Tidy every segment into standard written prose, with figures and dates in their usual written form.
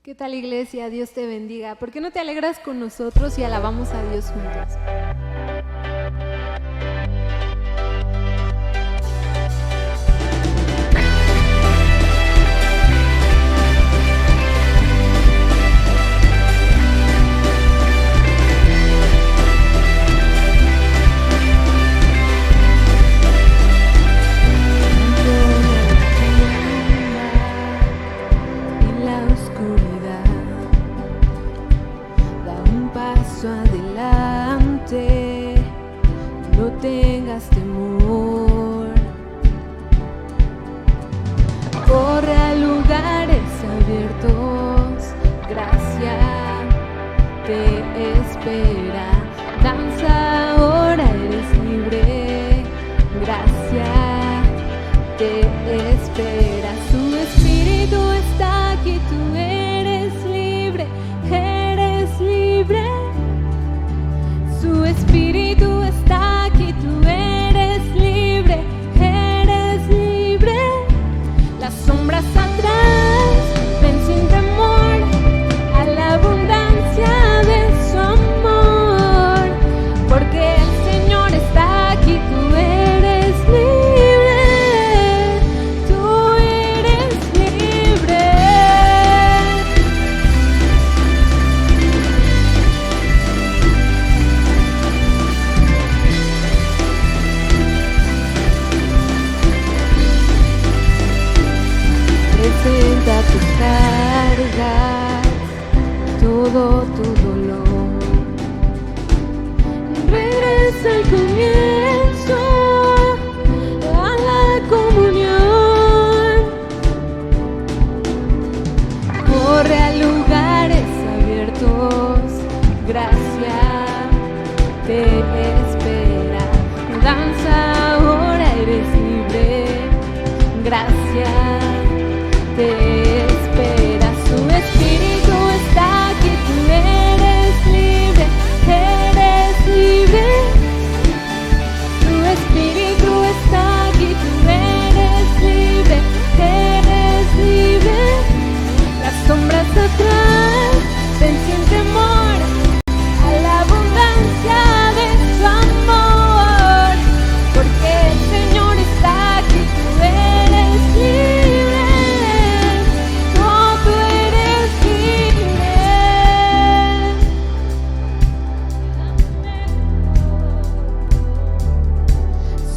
¿Qué tal, iglesia? Dios te bendiga. ¿Por qué no te alegras con nosotros y alabamos a Dios juntos? Adelante, no tengas temor, corre a lugares abiertos, gracia te espera, danza ahora, eres libre, gracia te espera, su espíritu está aquí, tú eres libre, eres libre. Su espíritu está aquí, tú eres libre, eres libre. Las sombras atrás, ven sin temor a la abundancia de su amor, porque el Señor está aquí, tú eres libre, tú eres libre. Presenta tus cargas, todo tu dolor. Regresa al comienzo, a la comunión. Corre a lugares abiertos, gracia te espera. Danza ahora, eres libre, gracia te espera, su espíritu está aquí, tú eres libre, eres libre. Su espíritu está aquí, tú eres libre, eres libre. Las sombras atrás, ven sin temor a la abundancia de su amor, porque el Señor está aquí, tú eres libre.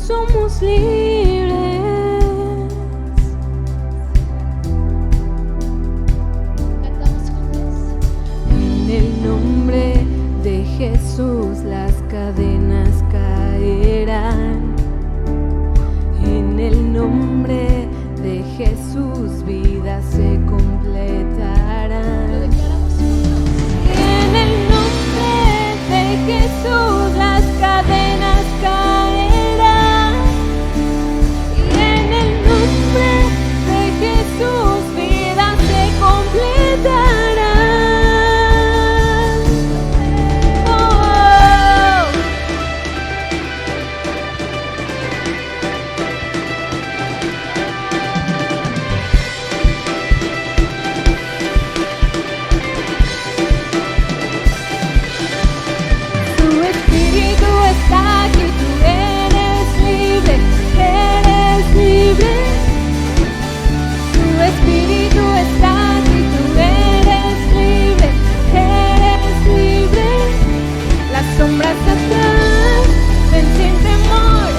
Somos libres. Cantamos juntos. En el nombre de Jesús las cadenas caerán. En el nombre de Jesús vidas se completarán. En el nombre de Jesús las cadenas caerán. Sus vidas se completarán. Su espíritu está aquí, tú eres libre, eres libre. Tu espíritu está aquí, tú eres libre, eres libre. Las sombras atrás, ven sin temor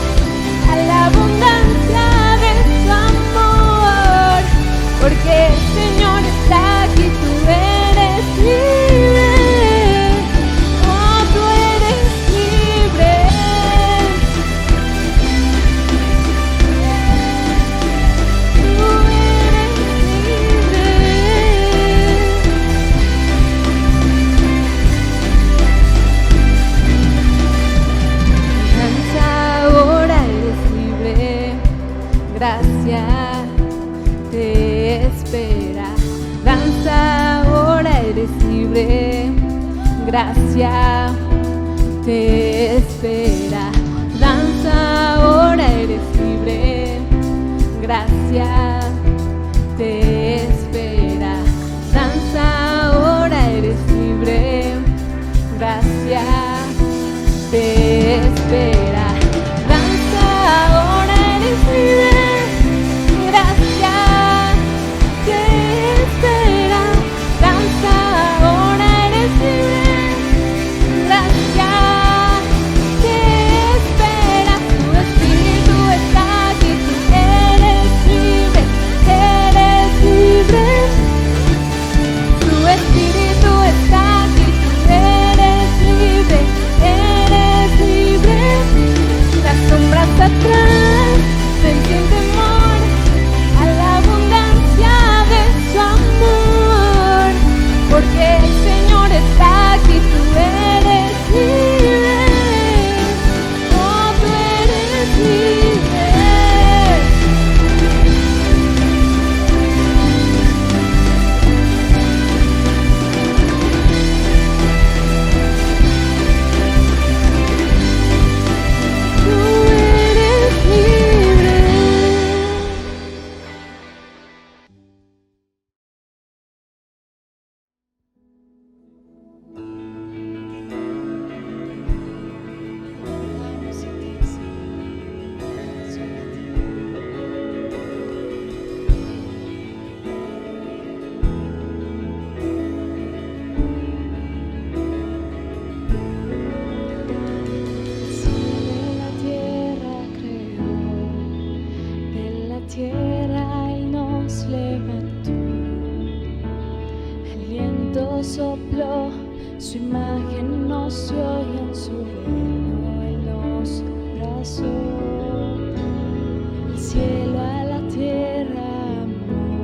a la abundancia de su amor, porque el Señor está aquí, tú eres libre, oh, tú eres libre. Gracia te espera, danza ahora, eres libre, gracia te espera, danza ahora, eres libre, gracia te espera, danza sopló, su imagen nos dio y en su reino Él nos abrazó. El cielo a la tierra amó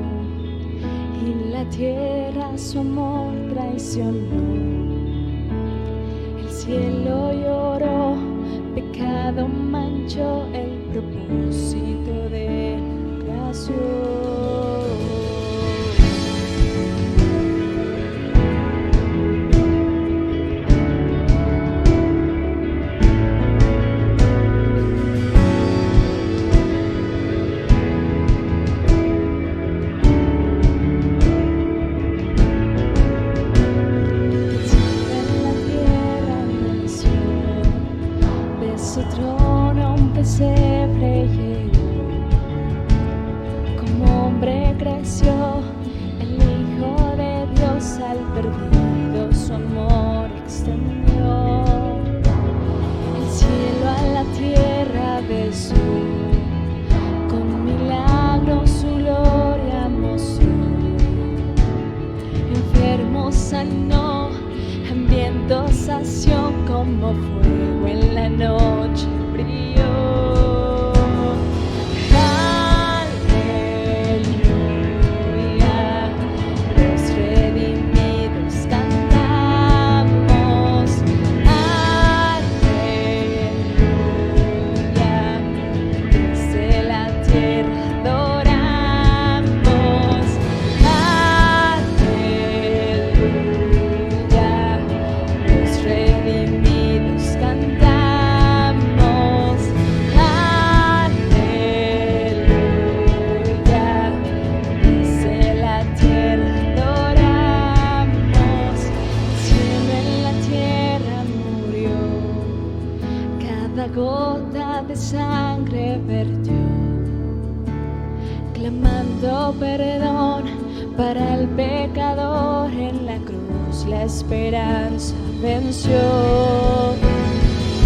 y la tierra su amor traicionó. El cielo lloró, pecado manchó el propósito de creación. Su trono un pesebre llegó, como hombre creció el Hijo de Dios, al perdido su amor extendió. El cielo a la tierra besó, con milagros su gloria mostró. Enfermos sanó, hambrientos sació, como fuego en la noche brilló. Aleluya, los redimidos cantamos. Aleluya, desde la tierra adoramos. Aleluya, los redimidos cantamos. Aleluya, desde la tierra adoramos. El cielo en la tierra murió, cada gota de sangre vertió, clamando perdón para el pecador. En la cruz la esperanza venció.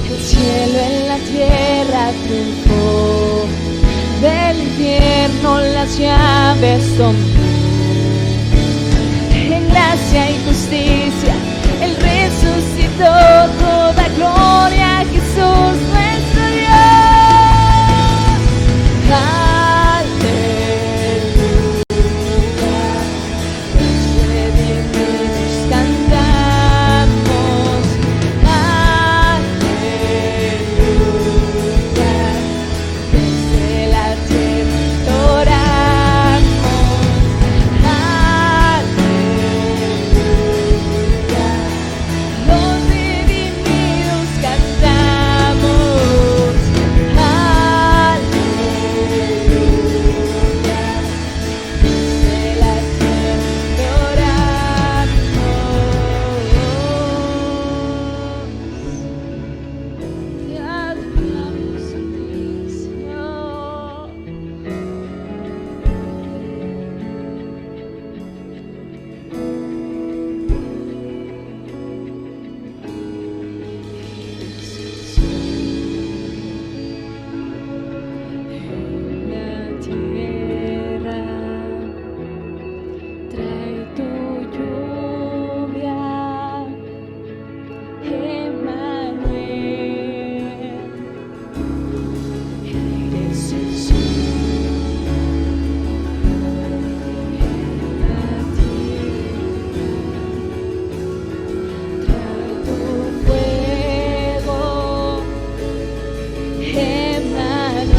El cielo en la tierra triunfó, del infierno las llaves tomó. En gracia y justicia Él resucitó, toda gloria a Jesús nuestro Dios. Aleluya, los redimidos cantamos. Aleluya, desde la tierra adoramos. Aleluya, los redimidos cantamos. Aleluya, desde la tierra adoramos. Te adoramos a ti, Señor. La tierra trae tu lluvia, Emmanuel, eres el sol. La tierra trae tu fuego, Emmanuel,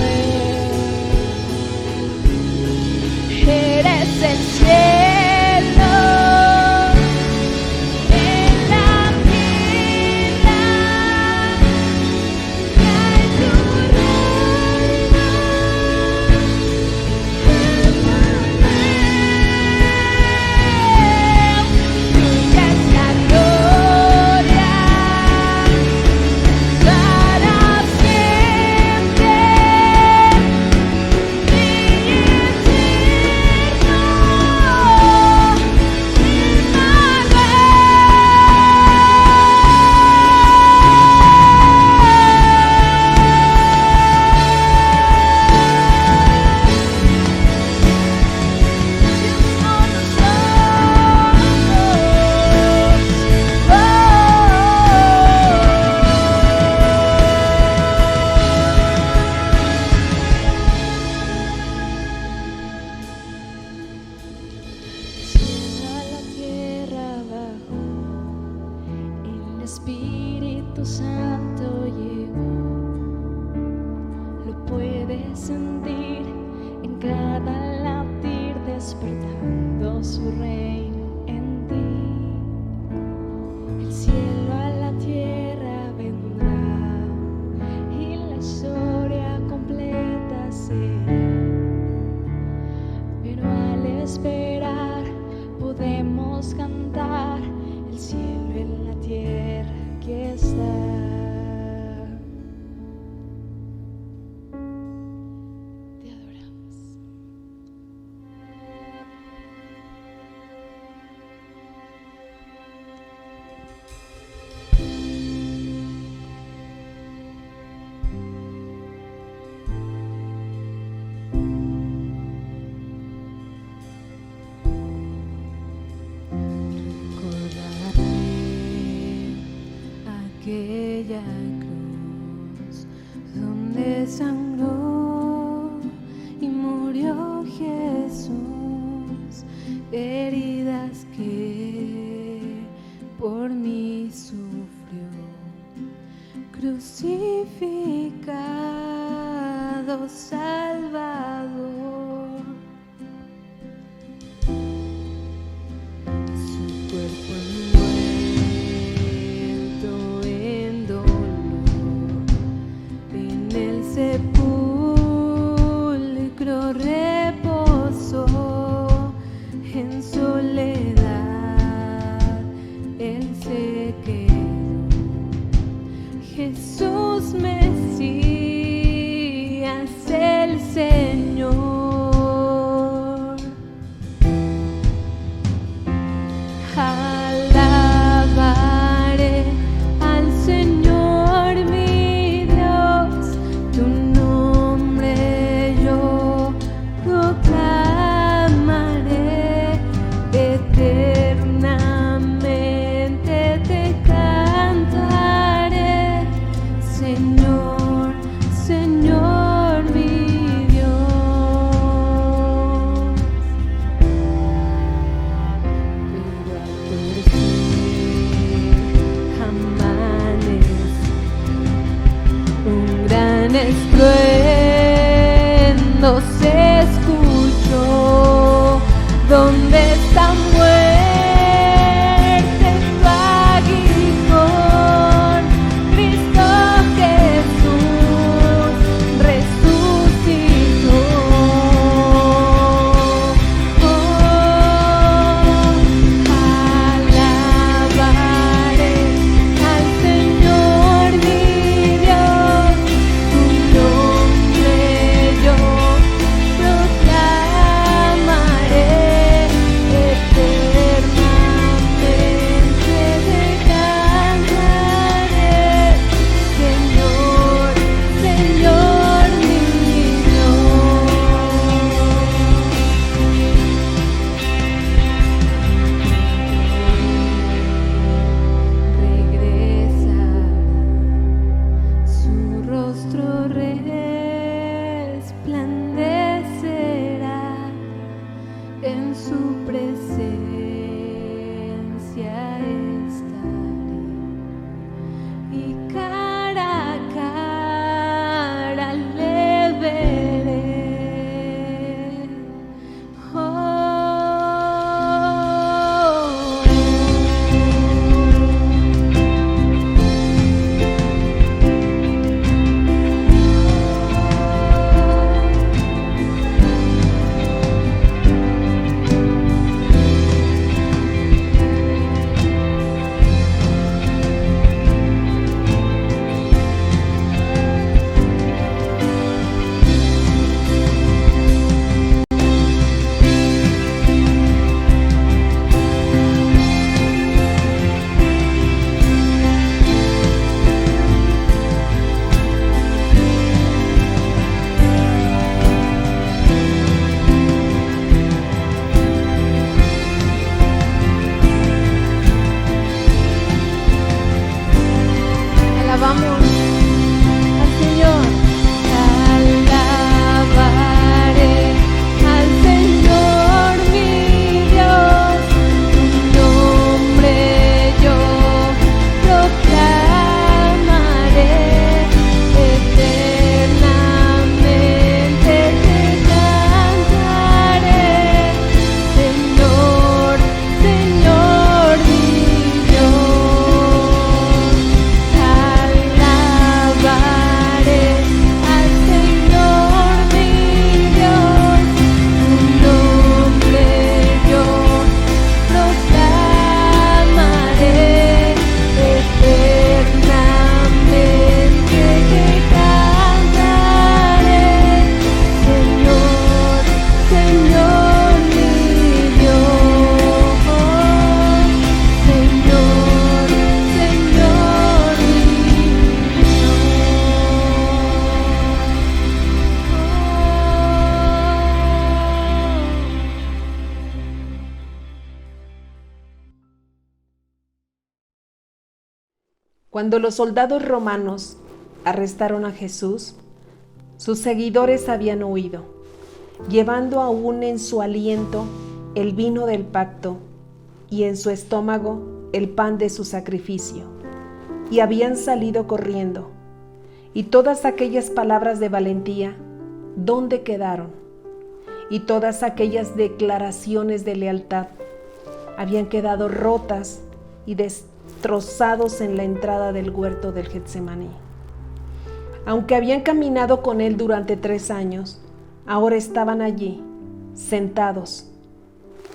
eres el cielo. Espíritu Santo llegó. Lo puedes sentir en cada latir, despertando su reino en ti. El cielo a la tierra vendrá y la historia completa será. Pero al esperar podemos cantar el cielo en la tierra que está. Te adoramos. Aquella cruz donde sangró y murió Jesús, heridas que por mí sufrió, crucificado Salvador. Su cuerpo envuelto en dolor, en el sepulcro reposó, en soledad él se quedó. Jesús Mesías, el Señor. Alabaré al Señor mi Dios, tu nombre yo proclamaré, eternamente te cantaré, Señor, Señor mi Dios. Pero al amanecer, un gran estruendo se escuchó. ¿Dónde está muerte tu aguijón? Cristo Jesús resucitó. Alabaré al Señor mi Dios, tu nombre yo proclamaré, eternamente Cuando los soldados romanos arrestaron a Jesús, sus seguidores habían huido, llevando aún en su aliento el vino del pacto y en su estómago el pan de su sacrificio, y habían salido corriendo. Y todas aquellas palabras de valentía, ¿dónde quedaron? Y todas aquellas declaraciones de lealtad habían quedado rotas y destrozados en la entrada del huerto del Getsemaní. Aunque habían caminado con él durante 3 años, ahora estaban allí, sentados,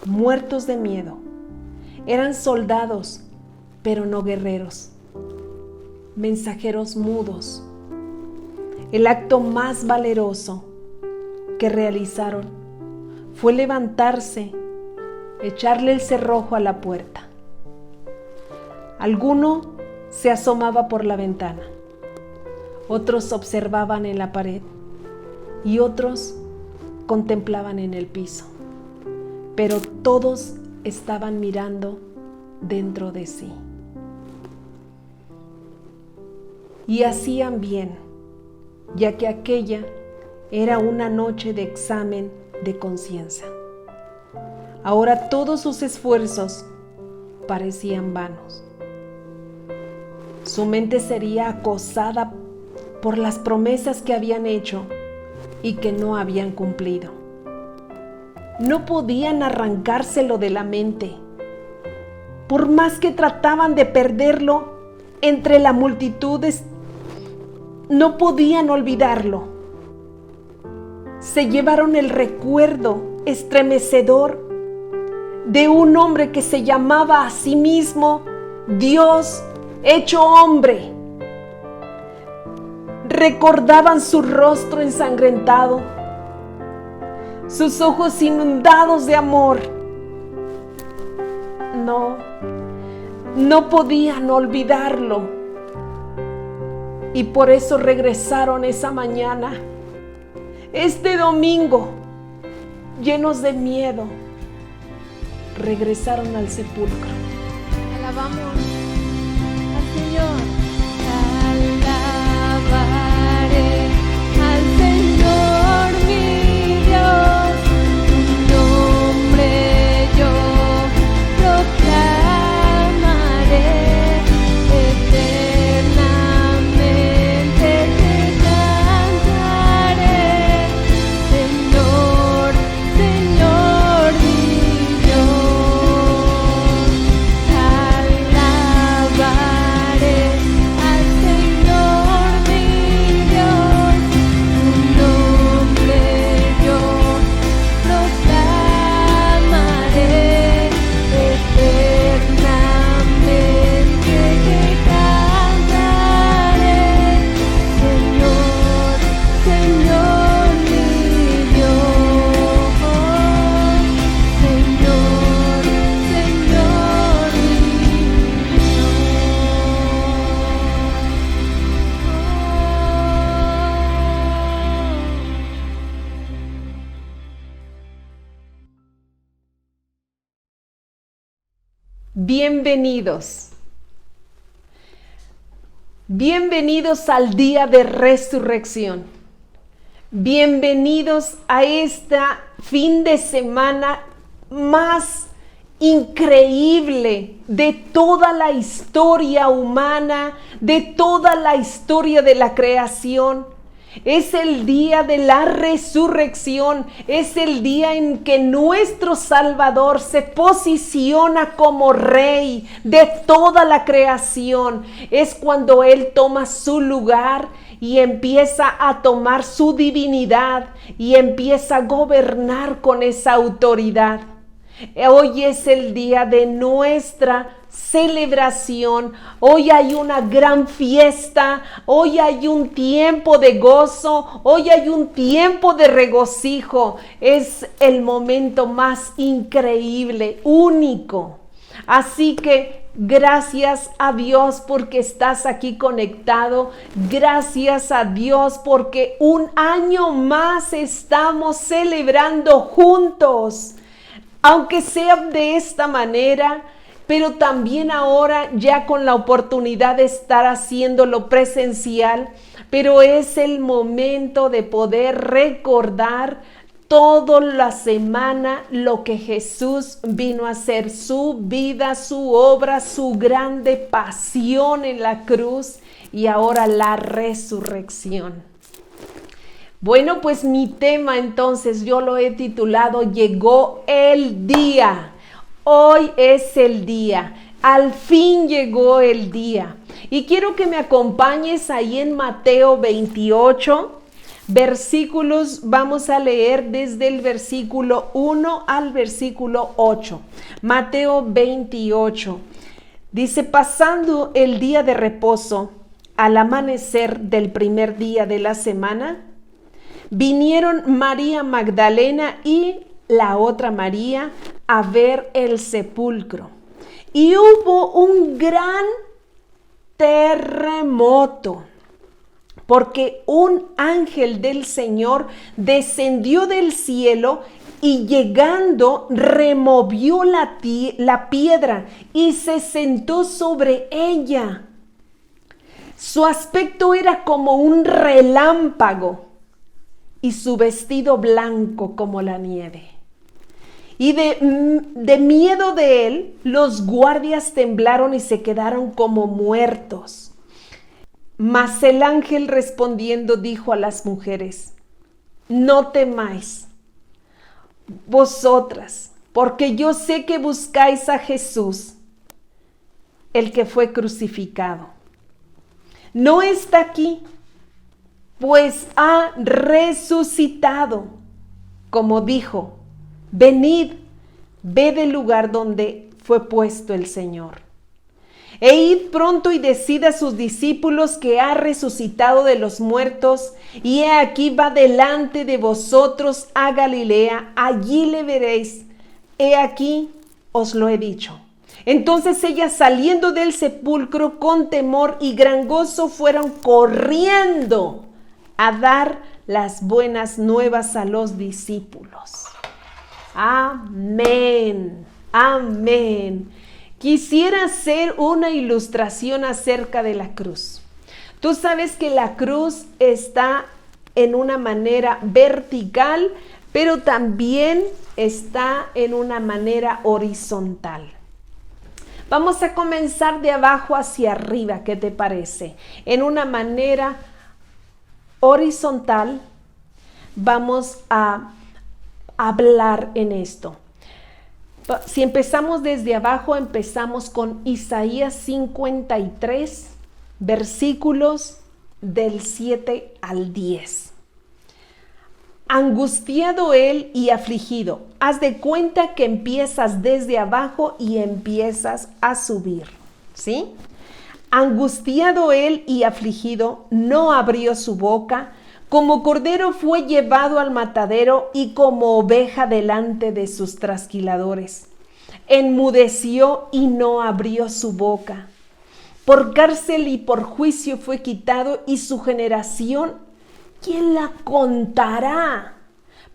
muertos de miedo. Eran soldados, pero no guerreros, mensajeros mudos. El acto más valeroso que realizaron fue levantarse, echarle el cerrojo a la puerta. Alguno se asomaba por la ventana, otros observaban en la pared y otros contemplaban en el piso, pero todos estaban mirando dentro de sí. Y hacían bien, ya que aquella era una noche de examen de conciencia. Ahora todos sus esfuerzos parecían vanos. Su mente sería acosada por las promesas que habían hecho y que no habían cumplido. No podían arrancárselo de la mente. Por más que trataban de perderlo entre la multitud, no podían olvidarlo. Se llevaron el recuerdo estremecedor de un hombre que se llamaba a sí mismo Dios hecho hombre. Recordaban su rostro ensangrentado, sus ojos inundados de amor. No podían olvidarlo. Y por eso regresaron esa mañana, este domingo, llenos de miedo. Regresaron al sepulcro. Alabamos al Señor. Alabaré al Señor mi Dios, tu nombre yo proclamaré, eternamente te cantaré, Señor, Señor mi Dios. Alabaré al Señor mi Dios, tu nombre yo proclamaré, eternamente te cantaré, Señor, Señor mi Dios, Señor, Señor mi Bienvenidos. Bienvenidos al día de resurrección. Bienvenidos a este fin de semana más increíble de toda la historia humana, de toda la historia de la creación. Es el día de la resurrección, es el día en que nuestro Salvador se posiciona como Rey de toda la creación. Es cuando Él toma su lugar y empieza a tomar su divinidad y empieza a gobernar con esa autoridad. Hoy es el día de nuestra celebración. Hoy hay una gran fiesta, hoy hay un tiempo de gozo, hoy hay un tiempo de regocijo. Es el momento más increíble, único. Así que gracias a Dios porque estás aquí conectado. Gracias a Dios porque un año más estamos celebrando juntos. Aunque sea de esta manera, pero también ahora ya con la oportunidad de estar haciéndolo presencial, pero es el momento de poder recordar toda la semana lo que Jesús vino a hacer, su vida, su obra, su grande pasión en la cruz y ahora la resurrección. Bueno, pues mi tema entonces yo lo he titulado Llegó el día. Hoy es el día. Al fin llegó el día. Y quiero que me acompañes ahí en Mateo 28, versículos, vamos a leer desde el versículo 1 al versículo 8. Mateo 28. Dice, pasando el día de reposo, al amanecer del primer día de la semana, vinieron María Magdalena y la otra María a ver el sepulcro. Y hubo un gran terremoto, porque un ángel del Señor descendió del cielo y llegando removió la piedra y se sentó sobre ella. Su aspecto era como un relámpago y su vestido blanco como la nieve. Y de miedo de él, los guardias temblaron y se quedaron como muertos. Mas el ángel respondiendo dijo a las mujeres, no temáis vosotras, porque yo sé que buscáis a Jesús, el que fue crucificado. No está aquí, pues ha resucitado, como dijo. Venid, ved el lugar donde fue puesto el Señor. E id pronto y decid a sus discípulos que ha resucitado de los muertos, y he aquí va delante de vosotros a Galilea, allí le veréis. He aquí os lo he dicho. Entonces ellas, saliendo del sepulcro con temor y gran gozo, fueron corriendo a dar las buenas nuevas a los discípulos. Amén, amén. Quisiera hacer una ilustración acerca de la cruz. Tú sabes que la cruz está en una manera vertical, pero también está en una manera horizontal. Vamos a comenzar de abajo hacia arriba, ¿qué te parece? En una manera horizontal vamos a hablar en esto. Si empezamos desde abajo, empezamos con Isaías 53, versículos del 7 al 10. Angustiado él y afligido. Haz de cuenta que empiezas desde abajo y empiezas a subir, ¿sí? Angustiado él y afligido, no abrió su boca. Como cordero fue llevado al matadero y como oveja delante de sus trasquiladores. Enmudeció y no abrió su boca. Por cárcel y por juicio fue quitado, y su generación, ¿quién la contará?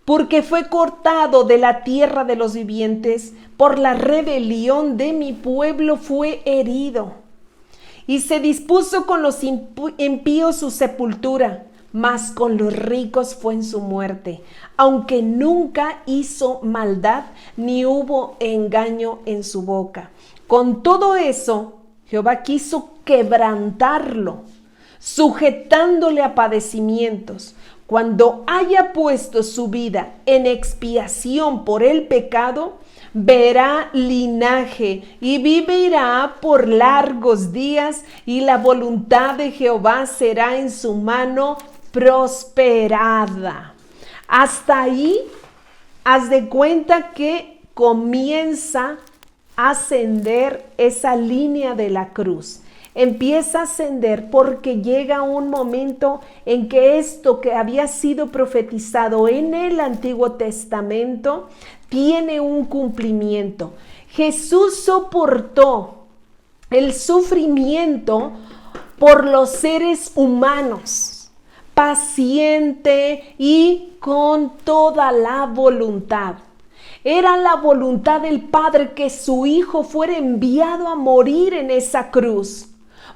Porque fue cortado de la tierra de los vivientes, por la rebelión de mi pueblo fue herido. Y se dispuso con los impíos su sepultura, mas con los ricos fue en su muerte, aunque nunca hizo maldad, ni hubo engaño en su boca. Con todo eso, Jehová quiso quebrantarlo, sujetándole a padecimientos. Cuando haya puesto su vida en expiación por el pecado, verá linaje y vivirá por largos días, y la voluntad de Jehová será en su mano prosperada. Hasta ahí, haz de cuenta que comienza a ascender esa línea de la cruz. Empieza a ascender porque llega un momento en que esto que había sido profetizado en el Antiguo Testamento tiene un cumplimiento. Jesús soportó el sufrimiento por los seres humanos, paciente y con toda la voluntad. Era la voluntad del Padre que su Hijo fuera enviado a morir en esa cruz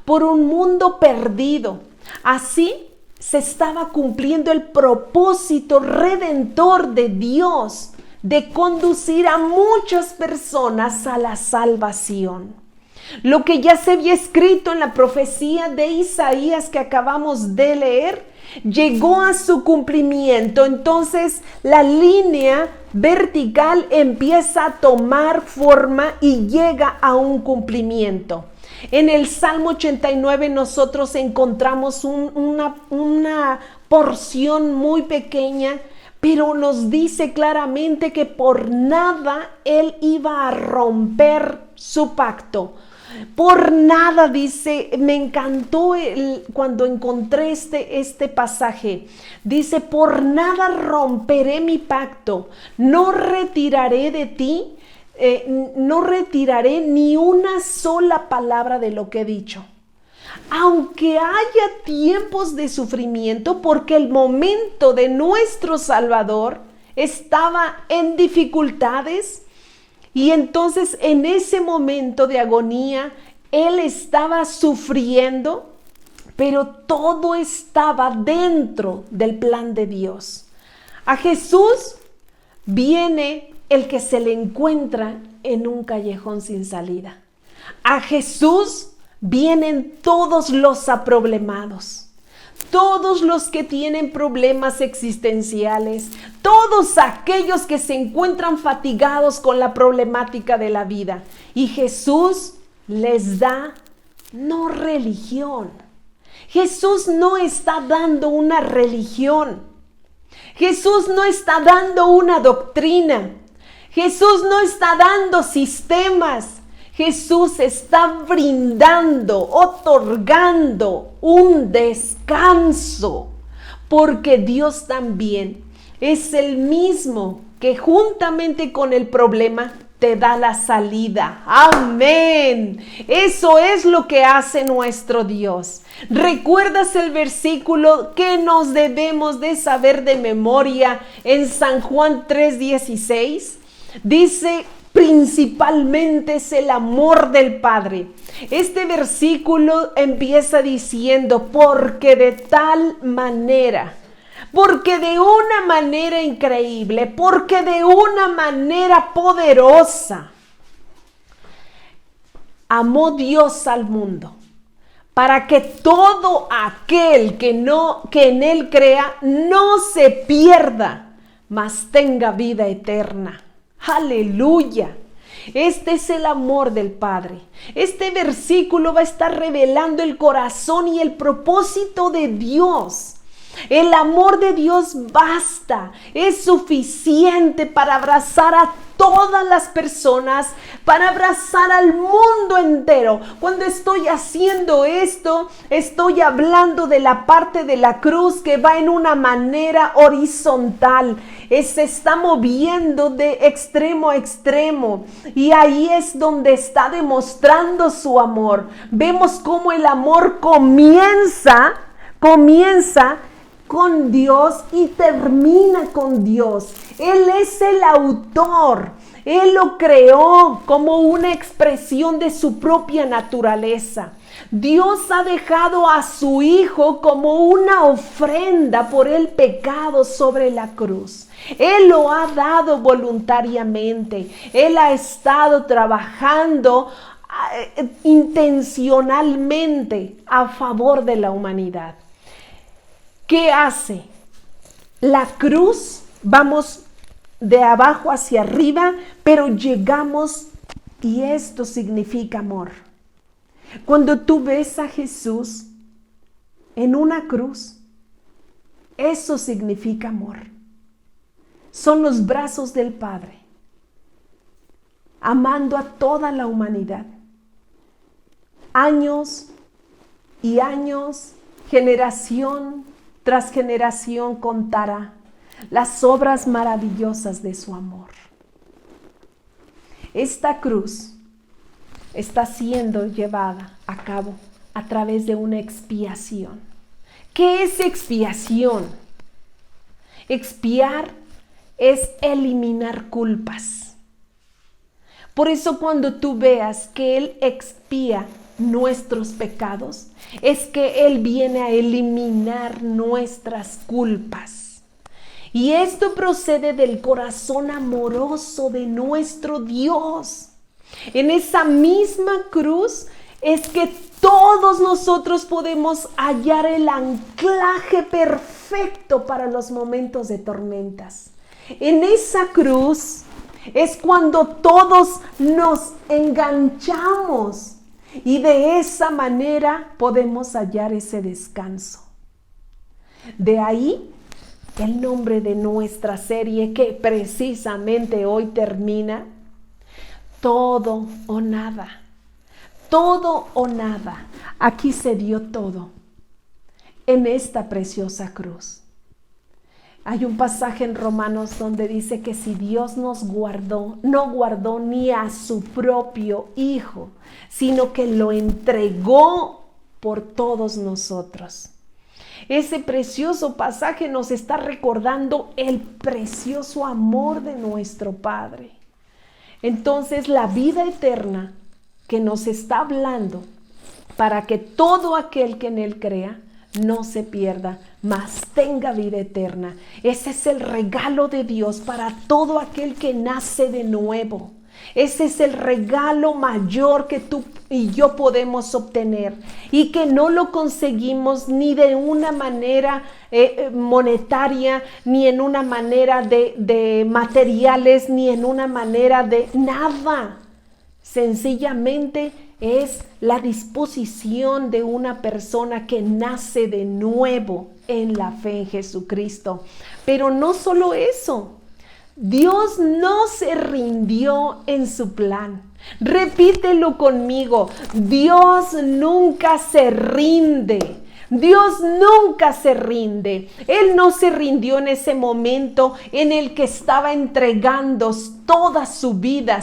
por un mundo perdido. Así se estaba cumpliendo el propósito redentor de Dios de conducir a muchas personas a la salvación. Lo que ya se había escrito en la profecía de Isaías que acabamos de leer, llegó a su cumplimiento. Entonces la línea vertical empieza a tomar forma y llega a un cumplimiento. En el Salmo 89 nosotros encontramos una porción muy pequeña, pero nos dice claramente que por nada Él iba a romper su pacto. Por nada, dice, me encantó cuando encontré este pasaje. Dice, por nada romperé mi pacto, no retiraré de ti, no retiraré ni una sola palabra de lo que he dicho. Aunque haya tiempos de sufrimiento, porque el momento de nuestro Salvador estaba en dificultades, y entonces en ese momento de agonía, Él estaba sufriendo, pero todo estaba dentro del plan de Dios. A Jesús viene el que se le encuentra en un callejón sin salida. A Jesús vienen todos los aproblemados. Todos los que tienen problemas existenciales, todos aquellos que se encuentran fatigados con la problemática de la vida. Y Jesús les da no religión. Jesús no está dando una religión. Jesús no está dando una doctrina. Jesús no está dando sistemas. Jesús está brindando, otorgando un descanso, porque Dios también es el mismo que juntamente con el problema te da la salida. Amén. Eso es lo que hace nuestro Dios. ¿Recuerdas el versículo que nos debemos de saber de memoria en San Juan 3:16? Dice, principalmente es el amor del Padre. Este versículo empieza diciendo, porque de tal manera, porque de una manera increíble, porque de una manera poderosa, amó Dios al mundo, para que todo aquel que en Él crea no se pierda, mas tenga vida eterna. ¡Aleluya! Este es el amor del Padre. Este versículo va a estar revelando el corazón y el propósito de Dios. El amor de Dios basta, es suficiente para abrazar a todas las personas, para abrazar al mundo entero. Cuando estoy haciendo esto, estoy hablando de la parte de la cruz que va en una manera horizontal. Se está moviendo de extremo a extremo, y ahí es donde está demostrando su amor. Vemos cómo el amor comienza con Dios y termina con Dios. Él es el autor. Él lo creó como una expresión de su propia naturaleza. Dios ha dejado a su Hijo como una ofrenda por el pecado sobre la cruz. Él lo ha dado voluntariamente. Él ha estado trabajando intencionalmente a favor de la humanidad. ¿Qué hace? La cruz, vamos de abajo hacia arriba, pero llegamos, y esto significa amor. Cuando tú ves a Jesús en una cruz, eso significa amor. Son los brazos del Padre, amando a toda la humanidad. Años y años, generación tras generación contará las obras maravillosas de su amor. Esta cruz está siendo llevada a cabo a través de una expiación. ¿Qué es expiación? Expiar es eliminar culpas. Por eso cuando tú veas que Él expía nuestros pecados, es que Él viene a eliminar nuestras culpas. Y esto procede del corazón amoroso de nuestro Dios. En esa misma cruz es que todos nosotros podemos hallar el anclaje perfecto para los momentos de tormentas. En esa cruz es cuando todos nos enganchamos y de esa manera podemos hallar ese descanso. De ahí el nombre de nuestra serie, que precisamente hoy termina: Todo o nada. Todo o nada. Aquí se dio todo en esta preciosa cruz. Hay un pasaje en Romanos donde dice que si Dios nos guardó, no guardó ni a su propio Hijo, sino que lo entregó por todos nosotros. Ese precioso pasaje nos está recordando el precioso amor de nuestro Padre. Entonces, la vida eterna que nos está hablando, para que todo aquel que en Él crea no se pierda, mas tenga vida eterna. Ese es el regalo de Dios para todo aquel que nace de nuevo. Ese es el regalo mayor que tú y yo podemos obtener, y que no lo conseguimos ni de una manera monetaria, ni en una manera de materiales, ni en una manera de nada. Sencillamente es la disposición de una persona que nace de nuevo en la fe en Jesucristo. Pero no solo eso, Dios no se rindió en su plan. Repítelo conmigo: Dios nunca se rinde. Dios nunca se rinde. Él no se rindió en ese momento en el que estaba entregando toda su vida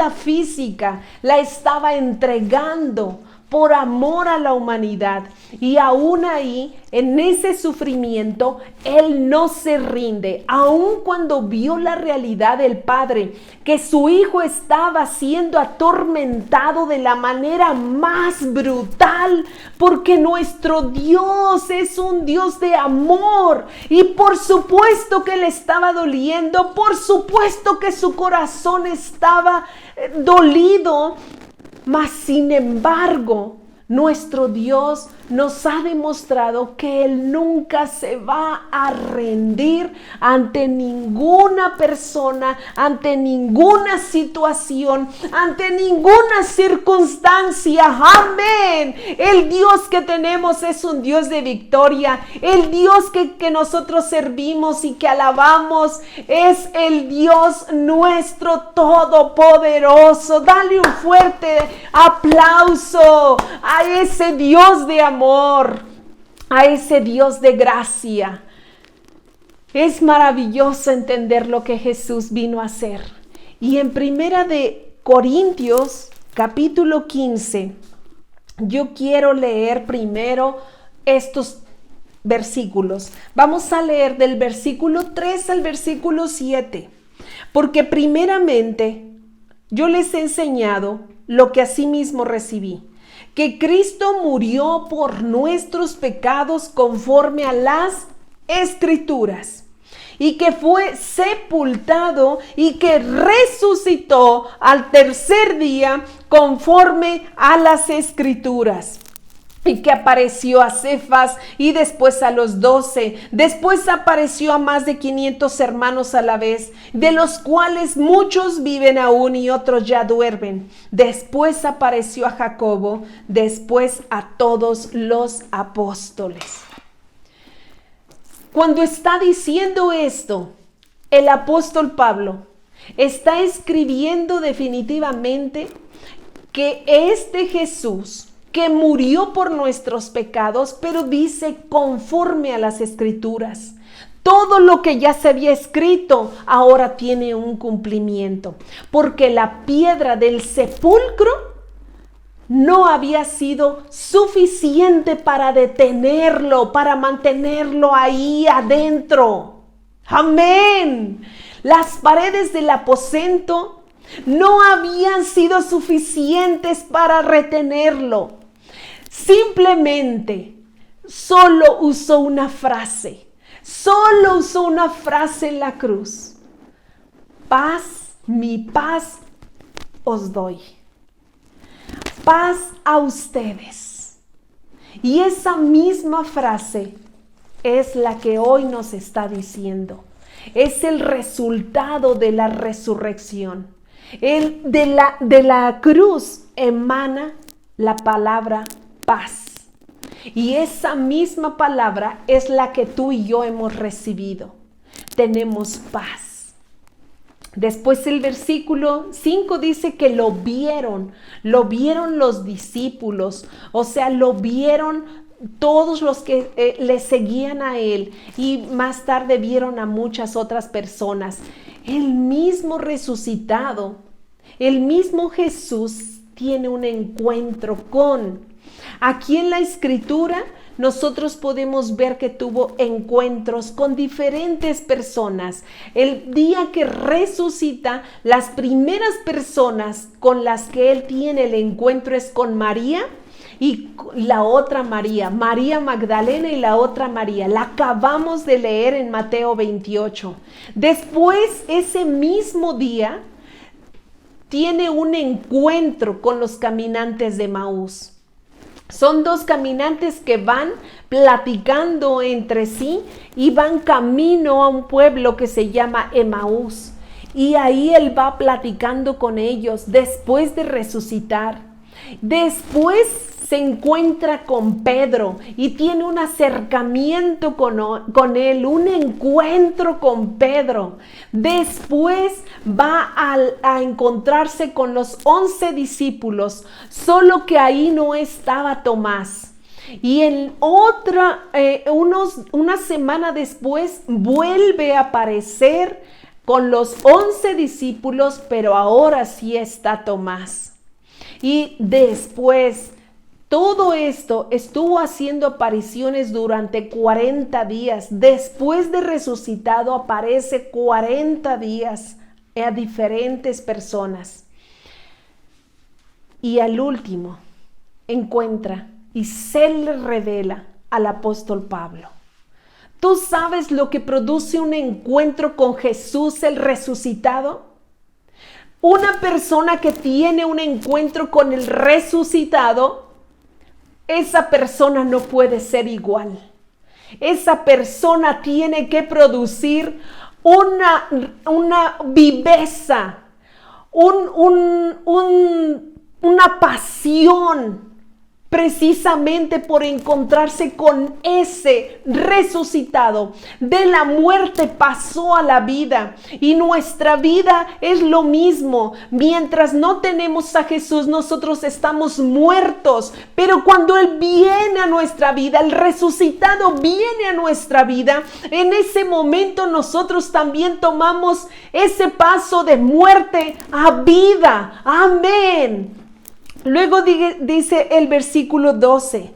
física, la estaba entregando por amor a la humanidad. Y aún ahí, en ese sufrimiento, Él no se rinde. Aun cuando vio la realidad del Padre, que su Hijo estaba siendo atormentado de la manera más brutal, porque nuestro Dios es un Dios de amor. Y por supuesto que le estaba doliendo, por supuesto que su corazón estaba dolido. Mas sin embargo, nuestro Dios nos ha demostrado que Él nunca se va a rendir ante ninguna persona, ante ninguna situación, ante ninguna circunstancia. Amén. El Dios que tenemos es un Dios de victoria. El Dios que nosotros servimos y que alabamos es el Dios nuestro todopoderoso. Dale un fuerte aplauso a ese Dios de amor, a ese Dios de gracia. Es maravilloso entender lo que Jesús vino a hacer. Y en Primera de Corintios, capítulo 15, yo quiero leer primero estos versículos. Vamos a leer del versículo 3 al versículo 7, porque primeramente yo les he enseñado lo que asimismo recibí, que Cristo murió por nuestros pecados conforme a las Escrituras, y que fue sepultado y que resucitó al tercer día conforme a las Escrituras, y que apareció a Cefas y después a los 12. Después apareció a más de 500 hermanos a la vez, de los cuales muchos viven aún y otros ya duermen. Después apareció a Jacobo, después a todos los apóstoles. Cuando está diciendo esto, el apóstol Pablo está escribiendo definitivamente que este Jesús que murió por nuestros pecados, pero dice conforme a las Escrituras. Todo lo que ya se había escrito ahora tiene un cumplimiento, porque la piedra del sepulcro no había sido suficiente para detenerlo, para mantenerlo ahí adentro. Amén. Las paredes del aposento No habían sido suficientes para retenerlo. Simplemente, solo usó una frase. Solo usó una frase en la cruz. Paz, mi paz os doy. Paz a ustedes. Y esa misma frase es la que hoy nos está diciendo. Es el resultado de la resurrección. De la cruz emana la palabra paz. Y esa misma palabra es la que tú y yo hemos recibido. Tenemos paz. Después el versículo 5 dice que lo vieron los discípulos, o sea, lo vieron todos los que le seguían a él, y más tarde vieron a muchas otras personas. El mismo resucitado, el mismo Jesús tiene un encuentro con. Aquí en la Escritura nosotros podemos ver que tuvo encuentros con diferentes personas. El día que resucita, las primeras personas con las que él tiene el encuentro es con María y la otra María, María Magdalena y la otra María. La acabamos de leer en Mateo 28. Después, ese mismo día, tiene un encuentro con los caminantes de Emaús. Son dos caminantes que van platicando entre sí y van camino a un pueblo que se llama Emaús. Y ahí él va platicando con ellos después de resucitar. Después se encuentra con Pedro y tiene un acercamiento con él, un encuentro con Pedro. Después va a encontrarse con los 11 discípulos, solo que ahí no estaba Tomás. Y en una semana después vuelve a aparecer con los 11 discípulos, pero ahora sí está Tomás. Y después, todo esto estuvo haciendo apariciones durante 40 días. Después de resucitado aparece 40 días a diferentes personas. Y al último encuentra y se le revela al apóstol Pablo. ¿Tú sabes lo que produce un encuentro con Jesús el resucitado? Una persona que tiene un encuentro con el resucitado, esa persona no puede ser igual. Esa persona tiene que producir una viveza, una pasión, precisamente por encontrarse con ese resucitado. De la muerte pasó a la vida, y nuestra vida es lo mismo. Mientras no tenemos a Jesús, nosotros estamos muertos, pero cuando Él viene a nuestra vida, el resucitado viene a nuestra vida, en ese momento nosotros también tomamos ese paso de muerte a vida. Amén. Luego dice el versículo 12,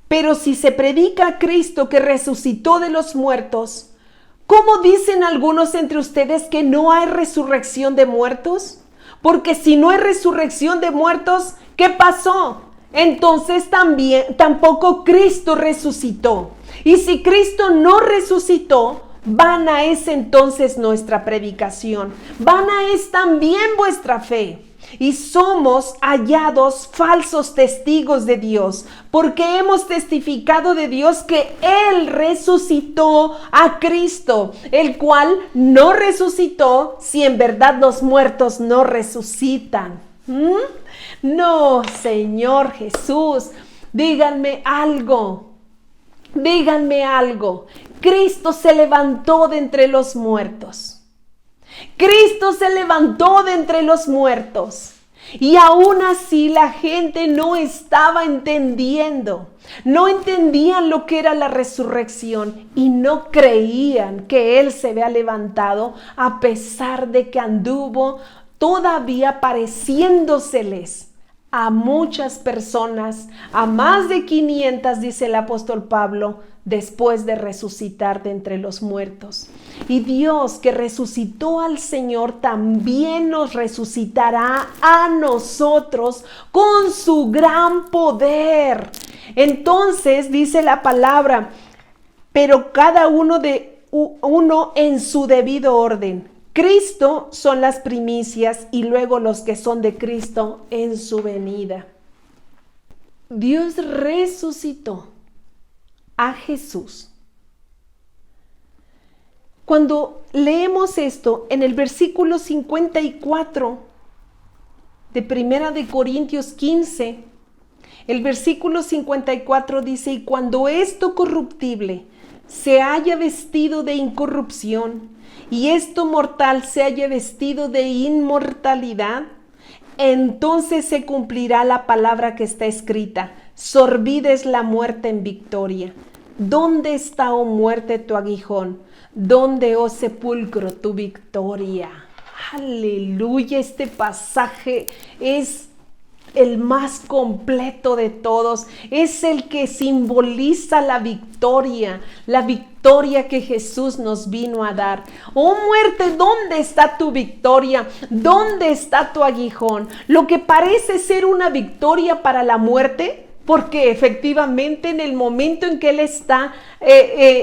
pero si se predica a Cristo que resucitó de los muertos, ¿cómo dicen algunos entre ustedes que no hay resurrección de muertos? Porque si no hay resurrección de muertos, ¿qué pasó? Entonces tampoco Cristo resucitó. Y si Cristo no resucitó, vana es entonces nuestra predicación, vana es también vuestra fe. Y somos hallados falsos testigos de Dios, porque hemos testificado de Dios que Él resucitó a Cristo, el cual no resucitó si en verdad los muertos no resucitan. No, Señor Jesús, díganme algo. Cristo se levantó de entre los muertos. Cristo se levantó de entre los muertos, y aún así la gente no estaba entendiendo, no entendían lo que era la resurrección y no creían que Él se había levantado, a pesar de que anduvo todavía pareciéndoseles a muchas personas, a más de 500, dice el apóstol Pablo, después de resucitar de entre los muertos. Y Dios, que resucitó al Señor, también nos resucitará a nosotros con su gran poder. Entonces dice la palabra, pero cada uno en su debido orden. Cristo son las primicias y luego los que son de Cristo en su venida. Dios resucitó a Jesús. Cuando leemos esto en el versículo 54 de Primera de Corintios 15, el versículo 54 dice, y cuando esto corruptible se haya vestido de incorrupción y esto mortal se haya vestido de inmortalidad, entonces se cumplirá la palabra que está escrita, sorbida es la muerte en victoria. ¿Dónde está, oh muerte, tu aguijón? ¿Dónde, oh sepulcro, tu victoria? Aleluya, este pasaje es el más completo de todos, es el que simboliza la victoria que Jesús nos vino a dar. Oh muerte, ¿dónde está tu victoria? ¿Dónde está tu aguijón? Lo que parece ser una victoria para la muerte, porque efectivamente en el momento en que Él está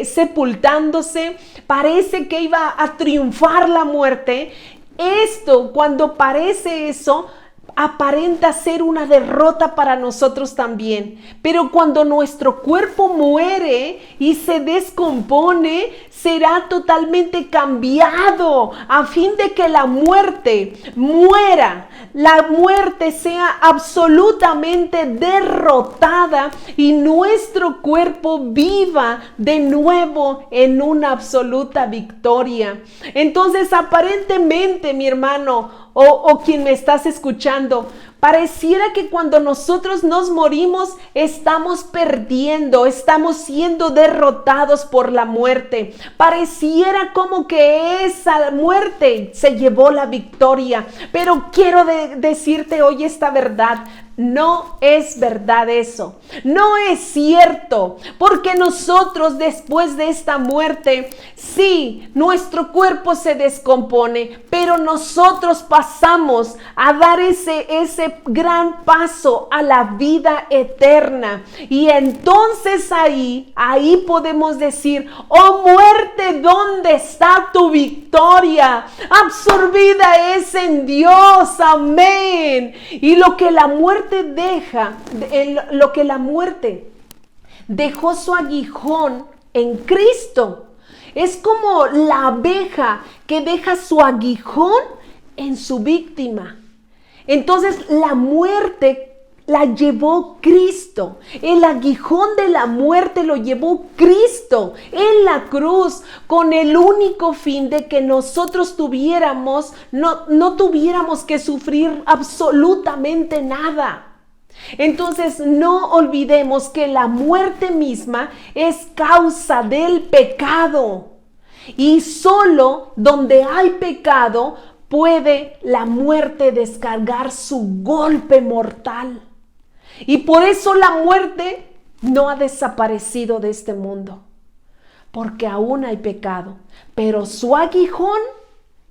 sepultándose, parece que iba a triunfar la muerte. Esto, cuando parece eso, aparenta ser una derrota para nosotros también. Pero cuando nuestro cuerpo muere y se descompone, será totalmente cambiado a fin de que la muerte muera, la muerte sea absolutamente derrotada y nuestro cuerpo viva de nuevo en una absoluta victoria. Entonces, aparentemente, mi hermano, o quien me estás escuchando, pareciera que cuando nosotros nos morimos estamos perdiendo, estamos siendo derrotados por la muerte. Pareciera como que esa muerte se llevó la victoria. Pero quiero decirte hoy esta verdad. No es verdad eso, no es cierto, porque nosotros después de esta muerte, sí, nuestro cuerpo se descompone, pero nosotros pasamos a dar ese gran paso a la vida eterna. Y entonces ahí podemos decir, oh muerte, ¿dónde está tu victoria? Absorbida es en Dios, amén. Y lo que la muerte dejó su aguijón en Cristo. Es como la abeja que deja su aguijón en su víctima. Entonces la muerte la llevó Cristo. El aguijón de la muerte lo llevó Cristo en la cruz, con el único fin de que nosotros no tuviéramos que sufrir absolutamente nada. Entonces no olvidemos que la muerte misma es causa del pecado. Y solo donde hay pecado puede la muerte descargar su golpe mortal. Y por eso la muerte no ha desaparecido de este mundo, porque aún hay pecado, pero su aguijón,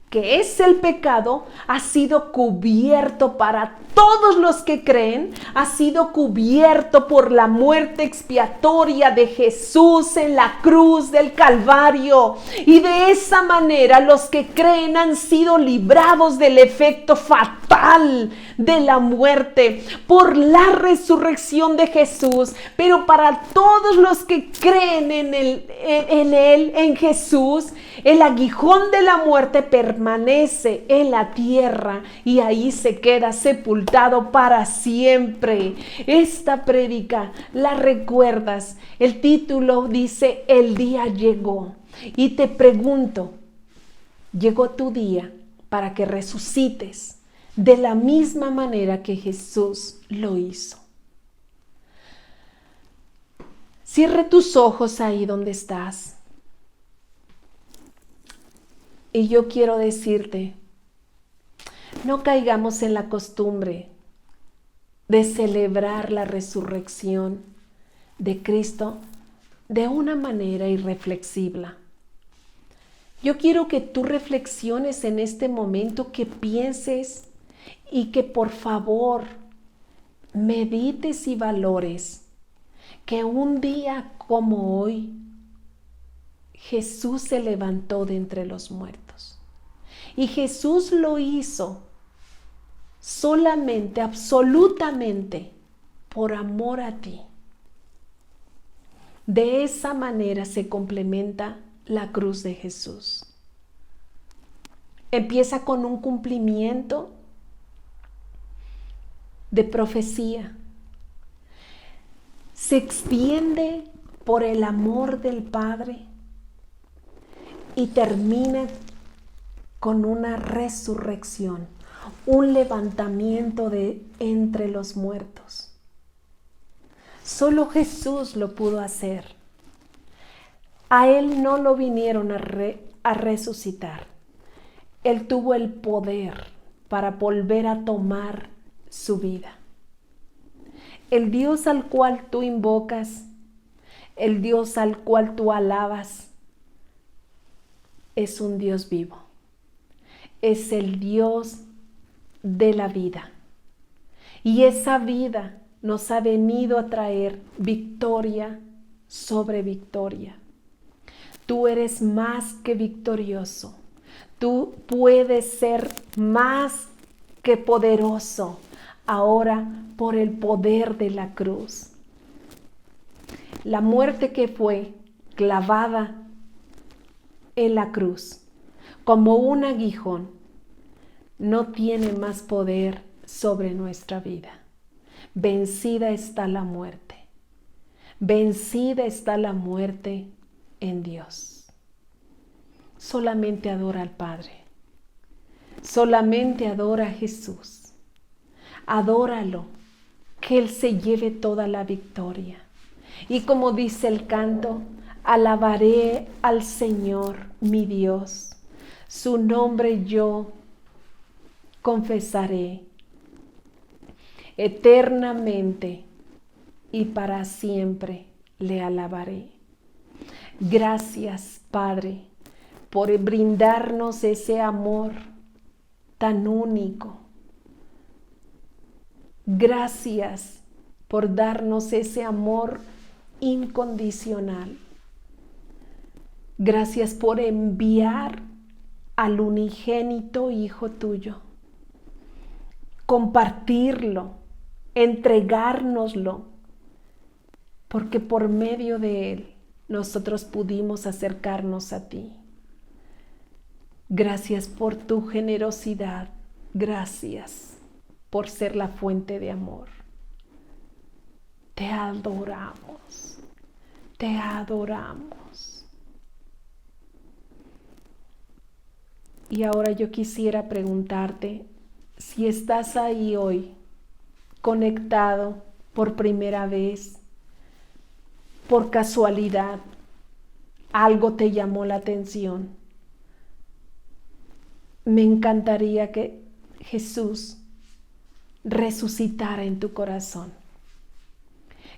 que es el pecado, ha sido cubierto para todos los que creen, ha sido cubierto por la muerte expiatoria de Jesús en la cruz del Calvario. Y de esa manera los que creen han sido librados del efecto fatal de la muerte por la resurrección de Jesús. Pero para todos los que creen en Jesús, el aguijón de la muerte permanece en la tierra y ahí se queda sepultado para siempre. Esta prédica, ¿la recuerdas? El título dice, el día llegó. Y te pregunto, ¿llegó tu día para que resucites de la misma manera que Jesús lo hizo? Cierra tus ojos ahí donde estás. Y yo quiero decirte, no caigamos en la costumbre de celebrar la resurrección de Cristo de una manera irreflexiva. Yo quiero que tú reflexiones en este momento, que pienses y que por favor medites y valores que un día como hoy Jesús se levantó de entre los muertos. Y Jesús lo hizo solamente, absolutamente, por amor a ti. De esa manera se complementa la cruz de Jesús. Empieza con un cumplimiento de profecía. Se extiende por el amor del Padre y termina con una resurrección, un levantamiento de entre los muertos. Solo Jesús lo pudo hacer. A Él no lo vinieron a resucitar. Él tuvo el poder para volver a tomar su vida. El Dios al cual tú invocas, el Dios al cual tú alabas, es un Dios vivo. Es el Dios de la vida. Y esa vida nos ha venido a traer victoria sobre victoria. Tú eres más que victorioso. Tú puedes ser más que poderoso ahora por el poder de la cruz. La muerte que fue clavada en la cruz como un aguijón no tiene más poder sobre nuestra vida. Vencida está la muerte. Vencida está la muerte en Dios. Solamente adora al Padre. Solamente adora a Jesús. Adóralo, que Él se lleve toda la victoria. Y como dice el canto, alabaré al Señor, mi Dios. Su nombre yo confesaré eternamente y para siempre le alabaré. Gracias, Padre, por brindarnos ese amor tan único. Gracias por darnos ese amor incondicional. Gracias por enviar al unigénito Hijo tuyo, compartirlo, entregárnoslo, porque por medio de Él nosotros pudimos acercarnos a ti. Gracias por tu generosidad. Gracias por ser la fuente de amor. Te adoramos. Te adoramos. Y ahora yo quisiera preguntarte si estás ahí hoy conectado por primera vez, por casualidad, algo te llamó la atención. Me encantaría que Jesús resucitara en tu corazón,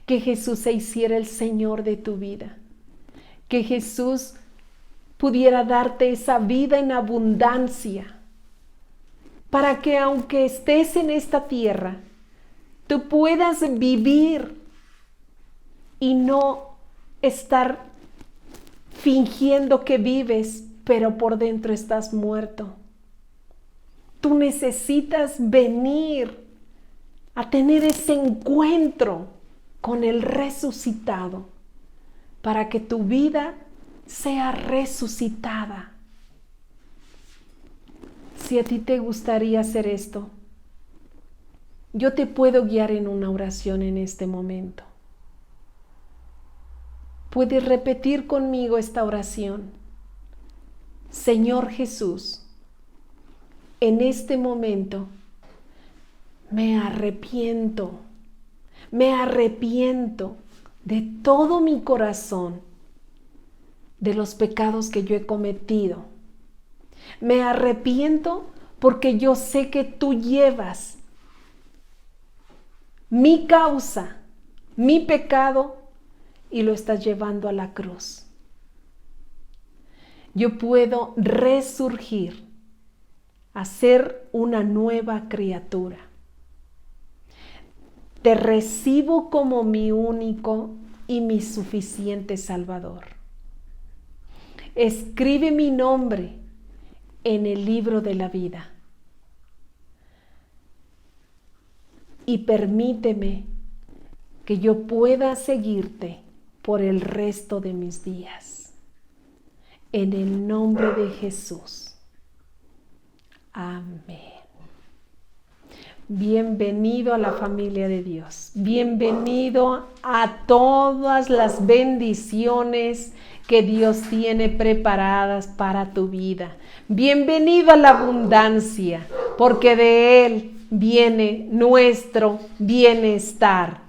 que Jesús se hiciera el Señor de tu vida, que Jesús pudiera darte esa vida en abundancia, para que aunque estés en esta tierra, tú puedas vivir y no estar fingiendo que vives, pero por dentro estás muerto. Tú necesitas venir a tener ese encuentro con el resucitado para que tu vida sea resucitada. Si a ti te gustaría hacer esto, yo te puedo guiar en una oración en este momento. Puedes repetir conmigo esta oración. Señor Jesús, en este momento me arrepiento de todo mi corazón de los pecados que yo he cometido. Me arrepiento porque yo sé que tú llevas mi causa, mi pecado y lo estás llevando a la cruz. Yo puedo resurgir, a ser una nueva criatura. Te recibo como mi único y mi suficiente Salvador. Escribe mi nombre en el libro de la vida y permíteme que yo pueda seguirte por el resto de mis días. En el nombre de Jesús. Amén. Bienvenido a la familia de Dios. Bienvenido a todas las bendiciones que Dios tiene preparadas para tu vida. Bienvenido a la abundancia, porque de Él viene nuestro bienestar.